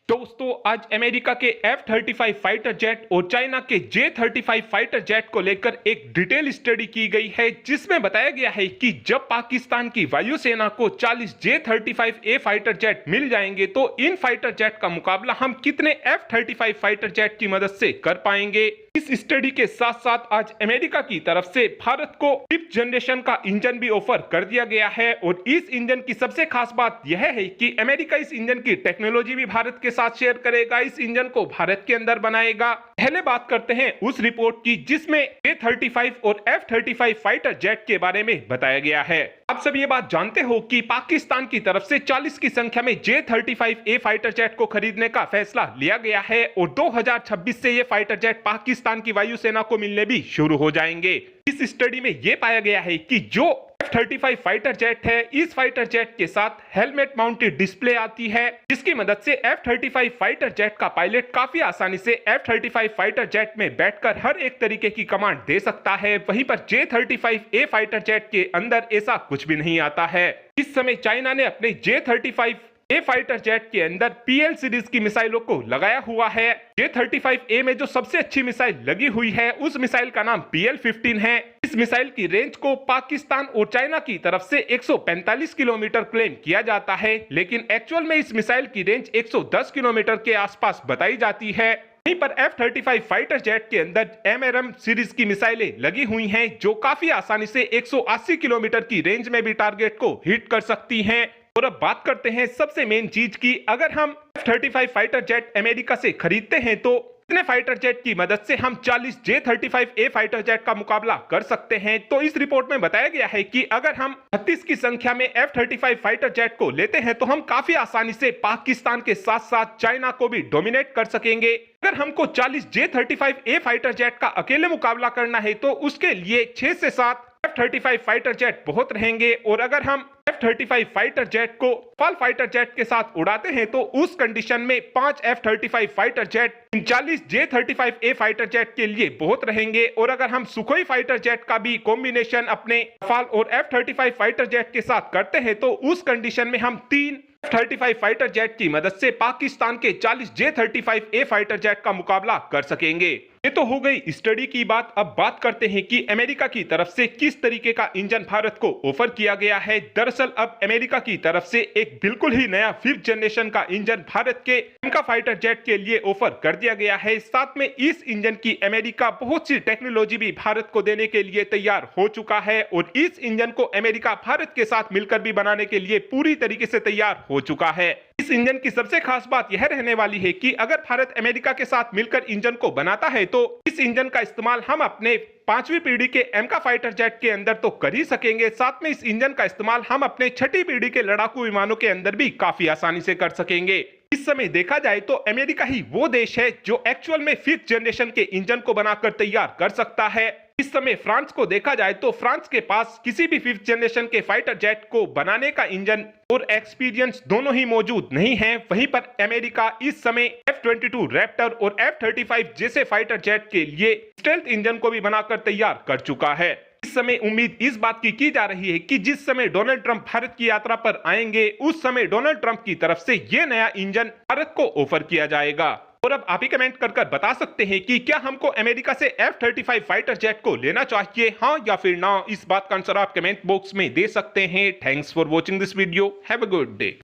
दोस्तों आज अमेरिका के F-35 फाइटर जेट और चाइना के J-35 फाइटर जेट को लेकर एक डिटेल स्टडी की गई है जिसमें बताया गया है कि जब पाकिस्तान की वायुसेना को 40 J-35A फाइटर जेट मिल जाएंगे तो इन फाइटर जेट का मुकाबला हम कितने F-35 फाइटर जेट की मदद से कर पाएंगे। इस स्टडी के साथ साथ आज अमेरिका की तरफ से भारत को 5th जनरेशन का इंजन भी ऑफर कर दिया गया है और इस इंजन की सबसे खास बात यह है कि अमेरिका इस इंजन की टेक्नोलॉजी भी भारत के साथ शेयर करेगा, इस इंजन को भारत के अंदर बनाएगा। पहले बात करते हैं उस रिपोर्ट की जिसमें J-35 और F-35 फाइटर जेट के बारे में बताया गया है। आप सब ये बात जानते हो कि पाकिस्तान की तरफ से 40 की संख्या में J-35A फाइटर जेट को खरीदने का फैसला लिया गया है और 2026 से ये फाइटर जेट पाकिस्तान की वायुसेना को मिलने भी शुरू हो जाएंगे। इस स्टडी में ये पाया गया है कि जो F-35 फाइटर जेट है, इस फाइटर जेट के साथ हेलमेट माउंटेड डिस्प्ले आती है जिसकी मदद से F-35 फाइटर जेट का पायलट काफी आसानी से F-35 फाइटर जेट में बैठकर हर एक तरीके की कमांड दे सकता है। वहीं पर J-35A फाइटर जेट के अंदर ऐसा कुछ भी नहीं आता है। इस समय चाइना ने अपने J-35A फाइटर जेट के अंदर PL सीरीज की मिसाइलों को लगाया हुआ है। J-35A में जो सबसे अच्छी मिसाइल लगी हुई है उस मिसाइल का नाम PL-15 है। इस मिसाइल की रेंज को पाकिस्तान और चाइना की तरफ से 145 किलोमीटर क्लेम किया जाता है, लेकिन एक्चुअल में इस मिसाइल की रेंज 110 किलोमीटर के आसपास बताई जाती है। वहीं पर F-35 फाइटर जेट के अंदर MRM सीरीज की मिसाइलें लगी हुई हैं जो काफी आसानी से 180 किलोमीटर की रेंज में भी टारगेट को हिट कर सकती हैं। और अब बात करते हैं सबसे मेन चीज की, अगर हम F-35 फाइटर जेट अमेरिका से खरीदते हैं तो इतने फाइटर जेट की मदद से हम 40 J-35A फाइटर जेट का मुकाबला कर सकते हैं। तो इस रिपोर्ट में बताया गया है कि अगर हम 36 की संख्या में F-35 फाइटर जेट को लेते हैं तो हम काफी आसानी से पाकिस्तान के साथ साथ चाइना को भी डोमिनेट कर सकेंगे। अगर हमको 40 J-35A फाइटर जेट का अकेले मुकाबला करना है तो उसके लिए 6 से 7 F-35 फाइटर जेट बहुत रहेंगे और अगर हम F-35 फाइटर जेट को रफाल फाइटर जेट के साथ उड़ाते हैं तो उस कंडीशन में 5 F-35 fighter jet 39 J-35A fighter jet के लिए बहुत रहेंगे। और अगर हम सुखोई फाइटर जेट का भी कॉम्बिनेशन अपने रफाल और F-35 फाइटर जेट के साथ करते हैं तो उस कंडीशन में हम 3 F-35 फाइटर जेट की मदद से पाकिस्तान के 40 J-35A फाइटर जेट का मुकाबला कर सकेंगे। ये तो हो गई स्टडी की बात। अब बात करते हैं कि अमेरिका की तरफ से किस तरीके का इंजन भारत को ऑफर किया गया है। दरअसल अब अमेरिका की तरफ से एक बिल्कुल ही नया 5th जनरेशन का इंजन भारत के एमका फाइटर जेट के लिए ऑफर कर दिया गया है। साथ में इस इंजन की अमेरिका बहुत सी टेक्नोलॉजी भी भारत को देने के लिए तैयार हो चुका है और इस इंजन को अमेरिका भारत के साथ मिलकर भी बनाने के लिए पूरी तरीके से तैयार हो चुका है। इस इंजन की सबसे खास बात यह रहने वाली है कि अगर भारत अमेरिका के साथ मिलकर इंजन को बनाता है तो इस इंजन का इस्तेमाल हम अपने 5वीं पीढ़ी के एमका फाइटर जेट के अंदर तो कर ही सकेंगे, साथ में इस इंजन का इस्तेमाल हम अपने 6ठी पीढ़ी के लड़ाकू विमानों के अंदर भी काफी आसानी से कर सकेंगे। इस समय देखा जाए तो अमेरिका ही वो देश है जो एक्चुअल में 5th जनरेशन के इंजन को बनाकर तैयार कर सकता है। इस समय फ्रांस को देखा जाए तो फ्रांस के पास किसी भी 5th जनरेशन के फाइटर जेट को बनाने का इंजन और एक्सपीरियंस दोनों ही मौजूद नहीं है। वहीं पर अमेरिका इस समय F-22 रैप्टर और F-35 जैसे फाइटर जेट के लिए स्टेल्थ इंजन को भी बनाकर तैयार कर चुका है। इस समय उम्मीद इस बात की जा रही है कि जिस समय डोनाल्ड ट्रंप भारत की यात्रा पर आएंगे उस समय डोनाल्ड ट्रंप की तरफ से ये नया इंजन भारत को ऑफर किया जाएगा। और अब आप ही कमेंट कर बता सकते हैं कि क्या हमको अमेरिका से F-35 फाइटर जेट को लेना चाहिए, हाँ या फिर ना। इस बात का आंसर आप कमेंट बॉक्स में दे सकते हैं। Thanks for watching this video. Have a good day.